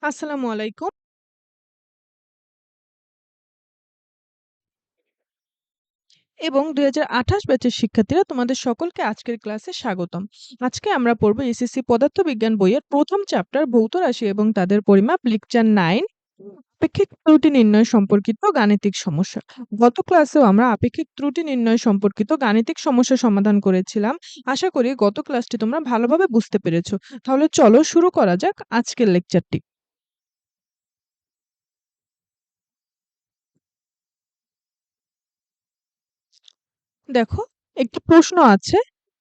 আসসালামু আলাইকুম এবং ২০২৮ ব্যাচের শিক্ষার্থীরা তোমাদের সকলকে আজকের ক্লাসে স্বাগতম। আজকে আমরা পড়ব এসএসসি পদার্থবিজ্ঞান বইয়ের প্রথম চ্যাপ্টার ভৌত রাশি এবং তাদের পরিমাপ লেকচার 9 আপেক্ষিক ত্রুটি নির্ণয় সম্পর্কিত গাণিতিক সমস্যা। গত ক্লাসেও আমরা আপেক্ষিক ত্রুটি নির্ণয় সম্পর্কিত গাণিতিক সমস্যা সমাধান করেছিলাম। আশা করি গত ক্লাসটি তোমরা ভালোভাবে বুঝতে পেরেছো। তাহলে চলো শুরু করা যাক আজকের লেকচারটি। দেখো, একটি প্রশ্ন আছে।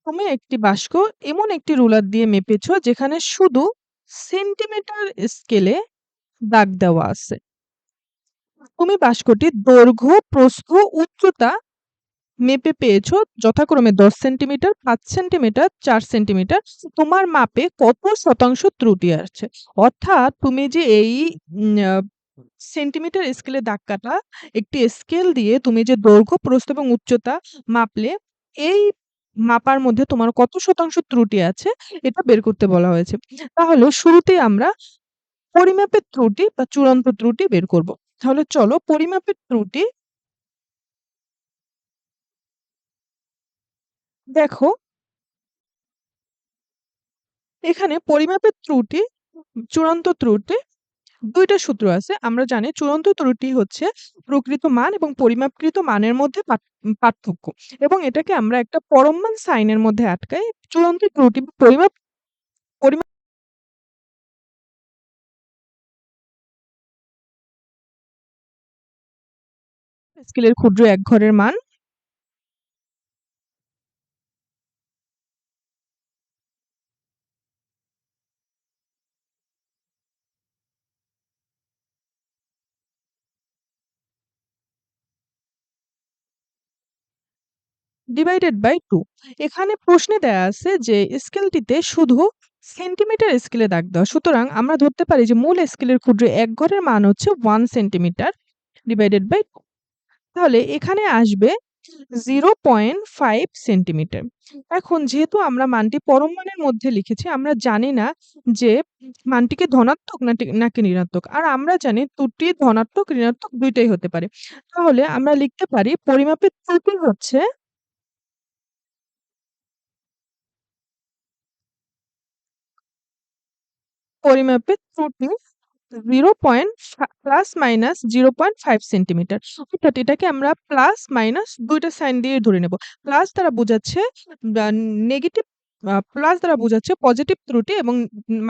তুমি একটি বাক্স এমন একটি রুলার দিয়ে মেপেছো যেখানে শুধু সেন্টিমিটার স্কেলে দাগ দেওয়া আছে। তুমি বাক্সটির দৈর্ঘ্য, প্রস্থ, উচ্চতা মেপে পেয়েছো যথাক্রমে 10 সেন্টিমিটার, 5 সেন্টিমিটার, 4 সেন্টিমিটার। তোমার মাপে কত শতাংশ ত্রুটি আছে? অর্থাৎ তুমি যে এই সেন্টিমিটার স্কেলে দাগ কাটা একটি স্কেল দিয়ে তুমি যে দৈর্ঘ্য, প্রস্থ এবং উচ্চতা মাপলে, এই মাপার মধ্যে তোমার কত শতাংশ ত্রুটি আছে এটা বের করতে বলা হয়েছে। তাহলে শুরুতেই আমরা পরিমাপের ত্রুটি বা চূড়ান্ত ত্রুটি বের করব। তাহলে চলো পরিমাপের ত্রুটি দেখো, এখানে পরিমাপের ত্রুটি, চূড়ান্ত ত্রুটি ২ টা সূত্র আছে। আমরা জানি চূড়ান্ত ত্রুটি হচ্ছে প্রকৃত মান এবং পরিমাপকৃত মানের মধ্যে পার্থক্য, এবং এটাকে আমরা একটা পরম মান সাইনের মধ্যে আটকাই। চূড়ান্ত ত্রুটি পরিমাপ স্কেলের ক্ষুদ্র এক ঘরের মান ডিভাইডেড বাই 2। এখানে প্রশ্নে দেয়া আছে যে স্কেলটিতে শুধু সেন্টিমিটার স্কেলে দাগ দেওয়া। সুতরাং আমরা ধরতে পারি যে মূল স্কেলের ক্ষুদ্র এক ঘরের মান হচ্ছে 1 সেন্টিমিটার ডিভাইডেড বাই 2। তাহলে এখানে আসবে 0.5 সেন্টিমিটার। এখন যেহেতু আমরা মানটি পরম মানের মধ্যে লিখেছি, আমরা জানি না যে মানটিকে ধনাত্মক নাকি ঋণাত্মক। আর আমরা জানি ত্রুটি ধনাত্মক, ঋণাত্মক ২ টাই হতে পারে। তাহলে আমরা লিখতে পারি পরিমাপের ত্রুটি হচ্ছে পরিমাপের ত্রুটি 0.± সেন্টিমিটার। অর্থাৎ এটাকে আমরা প্লাস মাইনাস ২ টা সাইন দিয়ে ধরে নেব। প্লাস দ্বারা বোঝাচ্ছে বা নেগেটিভ, প্লাস দ্বারা বোঝাচ্ছে পজিটিভ ত্রুটি এবং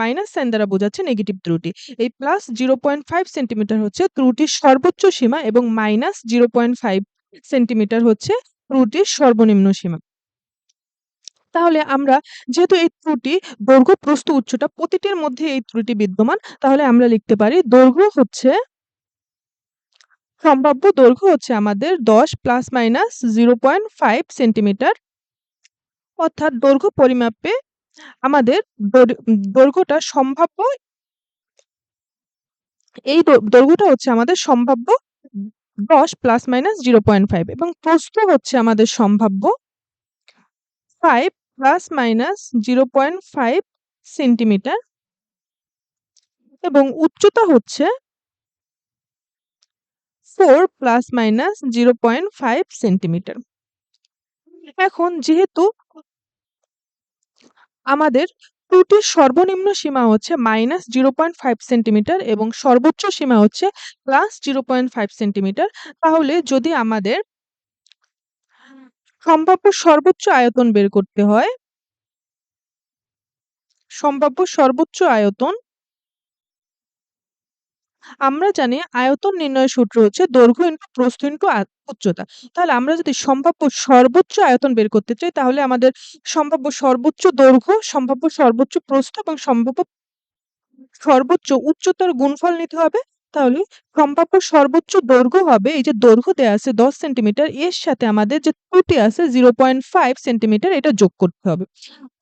মাইনাস সাইন দ্বারা বোঝাচ্ছে নেগেটিভ ত্রুটি। এই প্লাস 0.5 সেন্টিমিটার হচ্ছে ত্রুটির সর্বোচ্চ সীমা এবং মাইনাস 0.5 সেন্টিমিটার হচ্ছে ত্রুটির সর্বনিম্ন সীমা। তাহলে আমরা যেহেতু এই ত্রুটি দৈর্ঘ্য, প্রস্থ, উচ্চতা প্রতিটির মধ্যে এই ত্রুটি বিদ্যমান, তাহলে আমরা লিখতে পারি দৈর্ঘ্য হচ্ছে, সম্ভাব্য দৈর্ঘ্য হচ্ছে আমাদের 10 ± 0.5 সেন্টিমিটার। অর্থাৎ দৈর্ঘ্য পরিমাপে আমাদের দৈর্ঘ্যটা সম্ভাব্য, এই দৈর্ঘ্যটা হচ্ছে আমাদের সম্ভাব্য 10 ± 0.5 এবং প্রস্থ হচ্ছে আমাদের সম্ভাব্য 5 ± 0.5 সেন্টিমিটার এবং উচ্চতা হচ্ছে 4 ± 0.5 সেন্টিমিটার। এখন যেহেতু আমাদের ত্রুটির সর্বনিম্ন সীমা হচ্ছে -0.5 সেন্টিমিটার এবং সর্বোচ্চ সীমা হচ্ছে +0.5 সেন্টিমিটার, তাহলে যদি আমাদের সম্ভাব্য সর্বোচ্চ আয়তন বের করতে হয়, সম্ভাব্য সর্বোচ্চ আয়তন, আমরা জানি আয়তন নির্ণয়ের সূত্র হচ্ছে দৈর্ঘ্য ইনটু প্রস্থ ইনটু উচ্চতা। তাহলে আমরা যদি সম্ভাব্য সর্বোচ্চ আয়তন বের করতে চাই, তাহলে আমাদের সম্ভাব্য সর্বোচ্চ দৈর্ঘ্য, সম্ভাব্য সর্বোচ্চ প্রস্থ এবং সম্ভাব্য সর্বোচ্চ উচ্চতার গুণফল নিতে হবে। তাহলে সম্ভাব্য সর্বোচ্চ দৈর্ঘ্য হবে, এই যে দৈর্ঘ্য দেয়া আছে 10 সেন্টিমিটার, এর সাথে আমাদের যে ত্রুটি আছে 0.5 সেন্টিমিটার, এটা যোগ করতে হবে।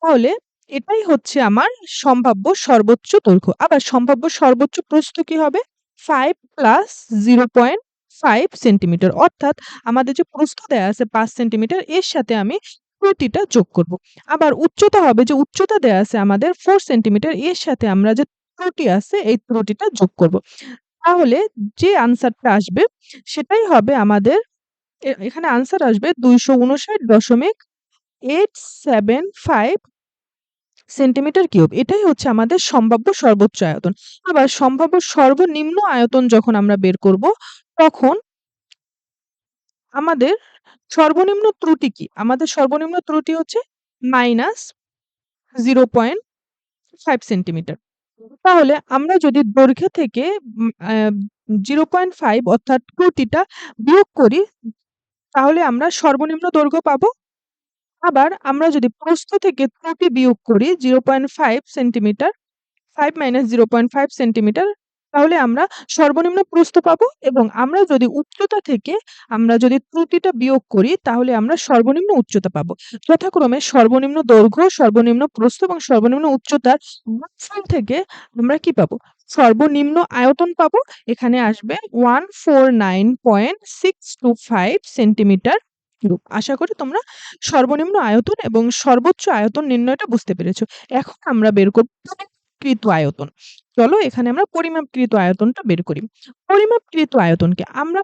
তাহলে এটাই হচ্ছে আমার সম্ভাব্য সর্বোচ্চ দৈর্ঘ্য। আবার সম্ভাব্য সর্বোচ্চ প্রস্থ কি হবে? 5 প্লাস 0.5 সেন্টিমিটার। অর্থাৎ আমাদের যে প্রস্থ দেয়া আছে 5 সেন্টিমিটার, এর সাথে আমি ত্রুটিটা যোগ করব। আবার উচ্চতা হবে, যে উচ্চতা দেয়া আছে আমাদের 4 সেন্টিমিটার, এর সাথে আমরা যে ত্রুটি আছে এই ত্রুটিটা যোগ করব। তাহলে যে আনসারটা আসবে সেটাই হবে আমাদের এখানে আনসার আসবে ২৫৯.875 সেন্টিমিটার কিউব। এটাই হচ্ছে আমাদের সম্ভাব্য সর্বোচ্চ আয়তন। আবার সম্ভাব্য সর্বনিম্ন আয়তন যখন আমরা বের করব, তখন আমাদের সর্বনিম্ন ত্রুটি কি? আমাদের সর্বনিম্ন ত্রুটি হচ্ছে -0.5 সেন্টিমিটার। তাহলে আমরা যদি দৈর্ঘ্য থেকে 0.5 অর্থাৎ ত্রুটিটা বিয়োগ করি, তাহলে আমরা সর্বনিম্ন দৈর্ঘ্য পাবো। আবার আমরা যদি প্রস্থ থেকে ত্রুটি বিয়োগ করি 0.5 সেন্টিমিটার, 5 - 0.5 সেন্টিমিটার, তাহলে আমরা সর্বনিম্ন প্রস্থ পাবো এবং আমরা যদি উচ্চতা থেকে আমরা যদি ত্রুটিটা বিয়োগ করি, তাহলে আমরা সর্বনিম্ন উচ্চতা পাবো। যথাক্রমে সর্বনিম্ন দৈর্ঘ্য, সর্বনিম্ন প্রস্থ এবং সর্বনিম্ন উচ্চতার যোগফল থেকে আমরা কি পাবো? সর্বনিম্ন আয়তন পাবো। এখানে আসবে 149.625 সেন্টিমিটার কিউব। আশা করি তোমরা সর্বনিম্ন আয়তন এবং সর্বোচ্চ আয়তন নির্ণয়টা বুঝতে পেরেছো। এখন আমরা বের করব পরিমাপকৃত আয়তন। চলো এখানে আমরা পরিমাপকৃত আয়তনটা বের করি। পরিমাপকৃত আয়তনকে আমরা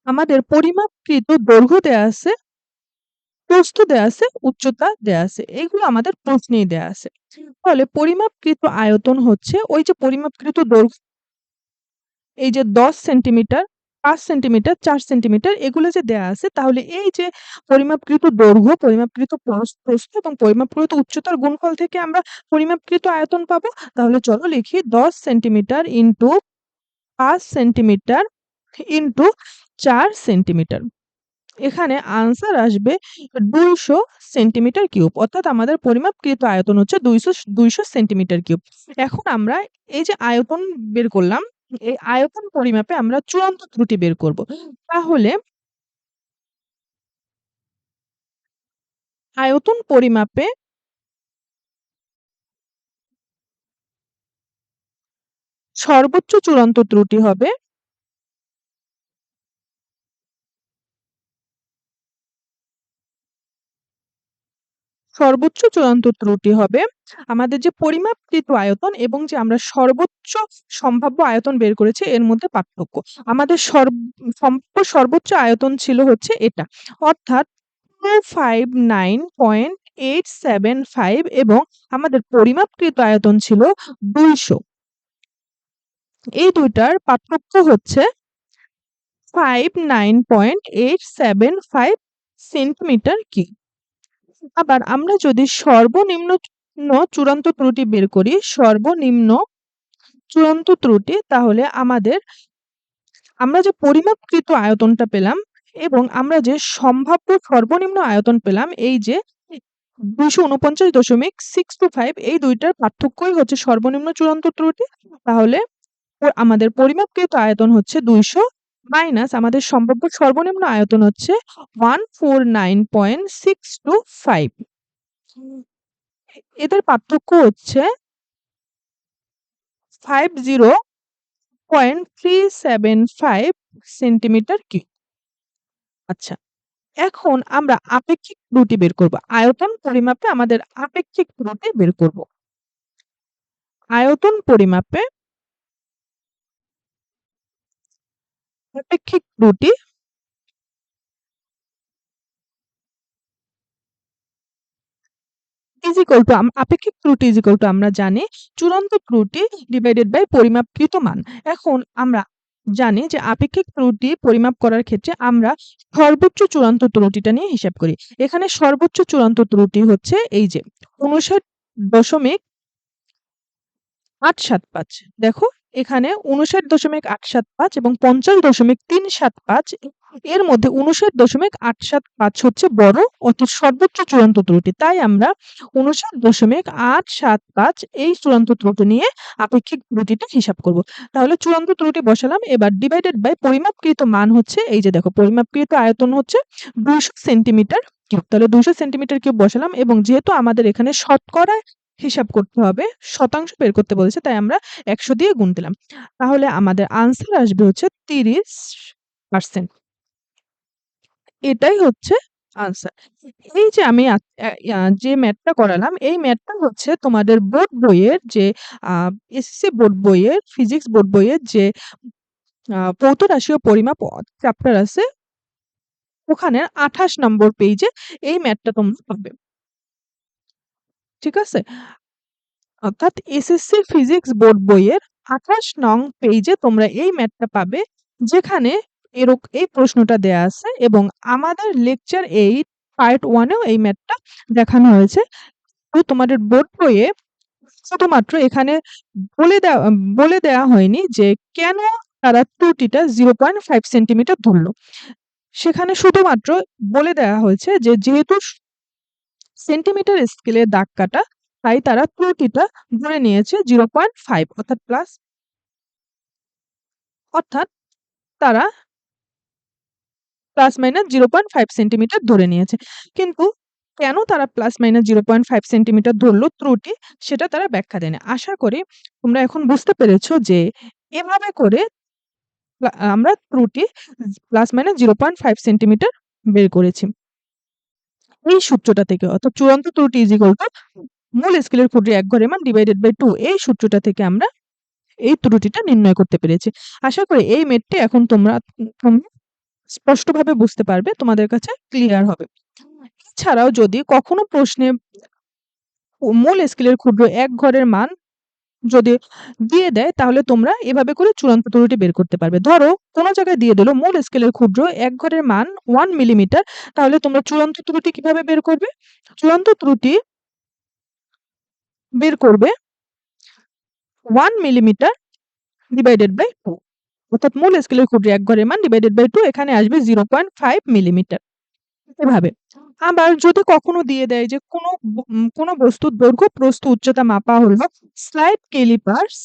আমাদের পরিমাপকৃত দৈর্ঘ্য দেয়া আছে, প্রস্থ দেয়া আছে, উচ্চতা দেয়া আছে। এগুলো আমাদের প্রশ্নেই দেয়া আছে। তাহলে পরিমাপকৃত আয়তন হচ্ছে ওই যে পরিমাপকৃত দৈর্ঘ্য, এই যে ১০ সেন্টিমিটার, ৫ সেন্টিমিটার, ৪ সেন্টিমিটার এগুলো যে দেয়া আছে, তাহলে এই যে পরিমাপকৃত দৈর্ঘ্য, পরিমাপকৃত প্রস্থ এবং পরিমাপকৃত উচ্চতার গুণফল থেকে আমরা পরিমাপকৃত আয়তন পাবো। তাহলে চলো লিখি ১০ centimetre into ৫ centimetre into ৪ centimetre. এখানে আনসার আসবে ২০০ সেন্টিমিটার কিউব। অর্থাৎ আমাদের পরিমাপকৃত আয়তন হচ্ছে ২০০ সেন্টিমিটার কিউব। এখন আমরা এই যে আয়তন বের করলাম, এই আয়তন পরিমাপে আমরা চূড়ান্ত ত্রুটি বের করব। তাহলে আয়তন পরিমাপে সর্বোচ্চ চূড়ান্ত ত্রুটি হবে সর্বোচ্চ চূড়ান্ত ত্রুটি হবে আমাদের যে পরিমাপকৃত আয়তন এবং যে আমরা সর্বোচ্চ সম্ভাব্য আয়তন বের করেছি এর মধ্যে পার্থক্য। আমাদের সম্ভাব্য সর্বোচ্চ আয়তন ছিল হচ্ছে এটা। অর্থাৎ 259.875 এবং আমাদের পরিমাপকৃত আয়তন ছিল ২০০। এই দুইটার পার্থক্য হচ্ছে 59.875 সেন্টিমিটার কিউব। আবার আমরা যদি সর্বনিম্ন চূড়ান্ত ত্রুটি বের করি, সর্বনিম্ন চূড়ান্ত ত্রুটি, তাহলে আমরা যে পরিমাপকৃত আয়তনটা পেলাম এবং আমরা যে সম্ভাব্য সর্বনিম্ন আয়তন পেলাম, এই যে ২৪৯.625 এই দুইটার পার্থক্যই হচ্ছে সর্বনিম্ন চূড়ান্ত ত্রুটি। তাহলে আমাদের পরিমাপকৃত আয়তন হচ্ছে ২০০ মাইনাস আমাদের সম্ভাব্য সর্বনিম্ন আয়তন হচ্ছে 149.625। এদের পার্থক্য হচ্ছে 50.375 সেন্টিমিটার কিউব। আচ্ছা, এখন আমরা আপেক্ষিক ত্রুটি বের করব। আয়তন পরিমাপে আমাদের আপেক্ষিক ত্রুটি বের করব। আয়তন পরিমাপে আপেক্ষিক ত্রুটি আপেক্ষিক ত্রুটি আমরা জানি চূড়ান্ত ত্রুটি ডিভাইডেড বাই পরিমাপকৃত মান। এখন আমরা জানি যে আপেক্ষিক ত্রুটি পরিমাপ করার ক্ষেত্রে আমরা সর্বোচ্চ চূড়ান্ত ত্রুটিটা নিয়ে হিসাব করি। এখানে সর্বোচ্চ চূড়ান্ত ত্রুটি হচ্ছে এই যে ৫৯.৮৭৫। দেখো এখানে ৫৯.৮৭৫ এবং ৫০.৩৭৫, এর মধ্যে ৫৯.৮৭৫ হচ্ছে বড়, অর্থাৎ সর্বোচ্চ চূড়ান্ত ত্রুটি। তাই আমরা ৫৯.৮৭৫ এই চূড়ান্ত ত্রুটি নিয়ে আপেক্ষিক ত্রুটিটা হিসাব করব। তাহলে চূড়ান্ত ত্রুটি বসালাম, এবার ডিভাইডেড বাই পরিমাপকৃত মান হচ্ছে এই যে দেখো পরিমাপকৃত আয়তন হচ্ছে ২০০ সেন্টিমিটার কিউব। তাহলে ২০০ সেন্টিমিটার কিউব বসালাম এবং যেহেতু আমাদের এখানে শতকরা হিসাব করতে হবে, শতাংশ বের করতে বলেছে, তাই আমরা ১০০ দিয়ে গুণ দিলাম। তাহলে আমাদের আনসার আসবে হচ্ছে ৩০%। এটাই হচ্ছে আনসার। এই যে আমি যে ম্যাথটা করালাম, এই ম্যাথটা হচ্ছে তোমাদের বোর্ড বইয়ের যে আ এসএসসি বোর্ড বইয়ের ফিজিক্স বোর্ড বইয়ের যে ভৌত রাশি ও পরিমাপ চ্যাপ্টার আছে, ওখানে ২৮ নম্বর পেইজে এই ম্যাথটা তোমরা পাবে। ঠিক আছে? অর্থাৎ এসএসসি ফিজিক্স বোর্ড বইয়ের ২৮ নং পেইজে তোমরা এই ম্যাথটা পাবে, যেখানে এই প্রশ্নটা দেয়া আছে এবং আমাদের লেকচার 8 পার্ট 1 এও এই ম্যাথটা দেখানো হয়েছে। তো তোমাদের বোর্ড বইয়ে শুধুমাত্র এখানে বলে দেয়া হয়নি যে কেন তারা ত্রুটিটা 0.5 সেন্টিমিটার ধরল। সেখানে শুধুমাত্র বলে দেয়া হয়েছে যে যেহেতু সেন্টিমিটার স্কেলে দাগ কাটা, তাই তারা ত্রুটিটা ধরে নিয়েছে 0.5 অর্থাৎ তারা প্লাস মাইনাস 0.5 সেন্টিমিটার ধরে নিয়েছে। কিন্তু কেন তারা প্লাস মাইনাস 0.5 সেন্টিমিটার ধরলো ত্রুটি, সেটা তারা ব্যাখ্যা দেয়নি। আশা করি তোমরা এখন বুঝতে পেরেছ যে এভাবে করে আমরা ত্রুটি প্লাস মাইনাস 0.5 সেন্টিমিটার বের করেছি। এই সূত্রটা থেকে, অর্থাৎ চূড়ান্ত ত্রুটি ইজ ইকুয়াল টু মূল স্কেলের ক্ষুদ্র এক ঘরের মান ডিভাইডেড বাই 2, এই সূত্রটা থেকে আমরা এই ত্রুটিটা নির্ণয় করতে পেরেছি। আশা করি এই ম্যাথটি এখন তোমরা স্পষ্টভাবে বুঝতে পারবে, তোমাদের কাছে ক্লিয়ার হবে। এছাড়াও যদি কখনো প্রশ্নে মূল স্কেলের ক্ষুদ্র এক ঘরের মান যদি দিয়ে দেয়, তাহলে তোমরা এভাবে করে চূড়ান্ত ত্রুটি বের করতে পারবে। ধরো কোন জায়গায় দিয়ে দিল মূল স্কেলের ক্ষুদ্র এক ঘরের মান 1 মিলিমিটার, তাহলে তোমরা চূড়ান্ত ত্রুটি কিভাবে বের করবে? চূড়ান্ত ত্রুটি বের করবে 1 মিলিমিটার ডিভাইডেড বাই 2, অর্থাৎ মূল স্কেলের ক্ষুদ্র এক ঘরের মান ডিভাইডেড বাই 2, এখানে আসবে 0.5 মিলিমিটার। এভাবে। আবার যদি কখনো দিয়ে দেয় যে কোনো বস্তুর দৈর্ঘ্য, প্রস্থ, উচ্চতা মাপা হলো স্লাইড ক্যালিপার্স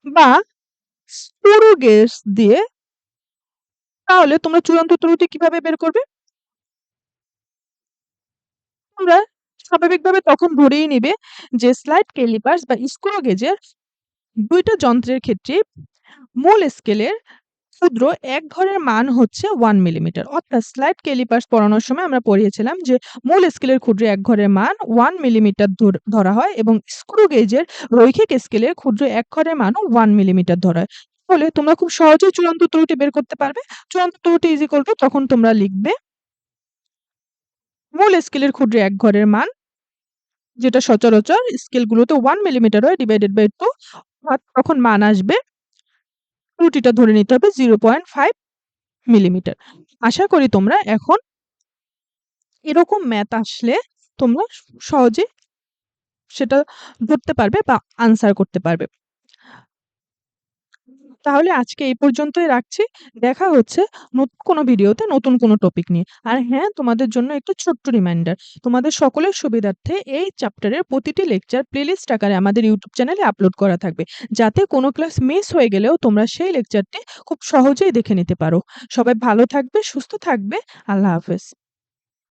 বা স্ক্রু গেজ দিয়ে, তাহলে তোমরা চূড়ান্ত ত্রুটি কিভাবে বের করবে? তোমরা স্বাভাবিকভাবে তখন ধরেই নিবে যে স্লাইড ক্যালিপার্স বা স্ক্রু গেজের ২ টা যন্ত্রের ক্ষেত্রে মূল স্কেলের ক্ষুদ্র এক ঘরের মান হচ্ছে 1 মিলিমিটার। অর্থাৎ স্লাইড ক্যালিপার্স পড়ানোর সময় আমরা পড়িয়েছিলাম যে মূল স্কেলের ক্ষুদ্র এক ঘরের মান 1 মিলিমিটার ধরা হয় এবং স্ক্রু গেজের রৈখিক স্কেলের ক্ষুদ্র এক ঘরের মানও 1 মিলিমিটার ধরা হয়। ফলে তোমরা খুব সহজেই চূড়ান্ত ত্রুটি বের করতে পারবে। চূড়ান্ত ত্রুটি ইজ ইকুয়াল টু, তখন তোমরা লিখবে মূল স্কেলের ক্ষুদ্র এক ঘরের মান, যেটা সচরাচর স্কেলগুলোতে 1 মিলিমিটার হয়, ডিভাইডেড বাই 2, তখন মান আসবে, ত্রুটিটা ধরে নিতে হবে 0.5 মিলিমিটার। আশা করি তোমরা এখন এরকম ম্যাথ আসলে তোমরা সহজে সেটা ধরতে পারবে বা আনসার করতে পারবে। তাহলে আজকে এই পর্যন্তই রাখছি। দেখা হচ্ছে নতুন কোনো ভিডিওতে নতুন কোনো টপিক নিয়ে। আর হ্যাঁ, তোমাদের জন্য একটু ছোট্ট রিমাইন্ডার। তোমাদের সকলের সুবিধার্থে এই চ্যাপ্টারের প্রতিটি লেকচার প্লেলিস্ট আকারে আমাদের ইউটিউব চ্যানেলে আপলোড করা থাকবে। যাতে কোনো ক্লাস মিস হয়ে গেলেও তোমরা সেই লেকচারটি খুব সহজেই দেখে নিতে পারো। সবাই ভালো থাকবে, সুস্থ থাকবে। আল্লাহ হাফেজ।